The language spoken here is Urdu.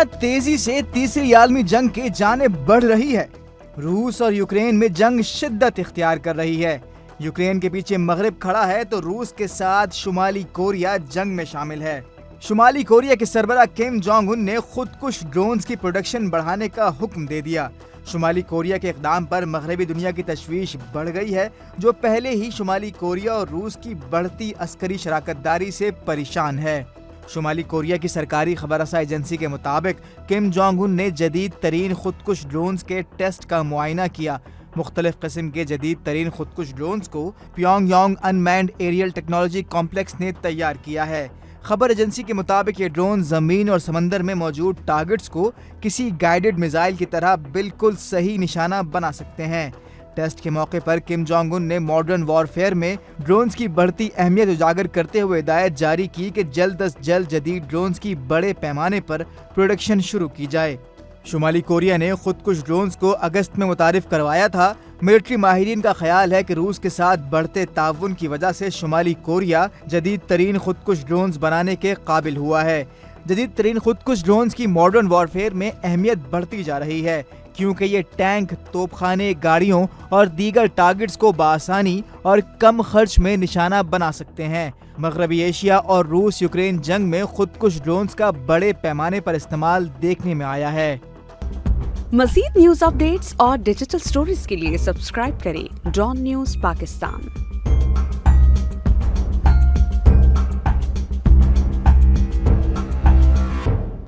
دنیا تیزی سے تیسری عالمی جنگ کی جانب بڑھ رہی ہے۔ روس اور یوکرین میں جنگ شدت اختیار کر رہی ہے۔ یوکرین کے پیچھے مغرب کھڑا ہے تو روس کے ساتھ شمالی کوریا جنگ میں شامل ہے۔ شمالی کوریا کے سربراہ کم جونگ ان نے خود کش ڈرونز کی پروڈکشن بڑھانے کا حکم دے دیا۔ شمالی کوریا کے اقدام پر مغربی دنیا کی تشویش بڑھ گئی ہے، جو پہلے ہی شمالی کوریا اور روس کی بڑھتی عسکری شراکت داری سے پریشان ہے۔ شمالی کوریا کی سرکاری خبر رساں ایجنسی کے مطابق کم جونگ ان نے جدید ترین خودکش ڈرونز کے ٹیسٹ کا معائنہ کیا۔ مختلف قسم کے جدید ترین خودکش ڈرونز کو پیونگ یانگ ان مینڈ ایریل ٹیکنالوجی کمپلیکس نے تیار کیا ہے۔ خبر ایجنسی کے مطابق یہ ڈرون زمین اور سمندر میں موجود ٹارگٹس کو کسی گائیڈڈ میزائل کی طرح بالکل صحیح نشانہ بنا سکتے ہیں۔ ٹیسٹ کے موقع پر کم جونگ ان نے ماڈرن وارفیئر میں ڈرونز کی بڑھتی اہمیت اجاگر کرتے ہوئے ہدایت جاری کی کہ جلد از جلد جدید ڈرونز کی بڑے پیمانے پر پروڈکشن شروع کی جائے۔ شمالی کوریا نے خودکش ڈرونز کو اگست میں متعارف کروایا تھا۔ ملٹری ماہرین کا خیال ہے کہ روس کے ساتھ بڑھتے تعاون کی وجہ سے شمالی کوریا جدید ترین خودکش ڈرونز بنانے کے قابل ہوا ہے۔ جدید ترین خودکش ڈرونز کی ماڈرن وارفیئر میں اہمیت بڑھتی جا رہی ہے، کیونکہ یہ ٹینک، توپ خانے، گاڑیوں اور دیگر ٹارگٹس کو بآسانی اور کم خرچ میں نشانہ بنا سکتے ہیں۔ مغربی ایشیا اور روس یوکرین جنگ میں خودکش ڈرونز کا بڑے پیمانے پر استعمال دیکھنے میں آیا ہے۔ مزید نیوز اپ ڈیٹس اور ڈیجیٹل سٹوریز کے لیے سبسکرائب کریں ڈان نیوز پاکستان۔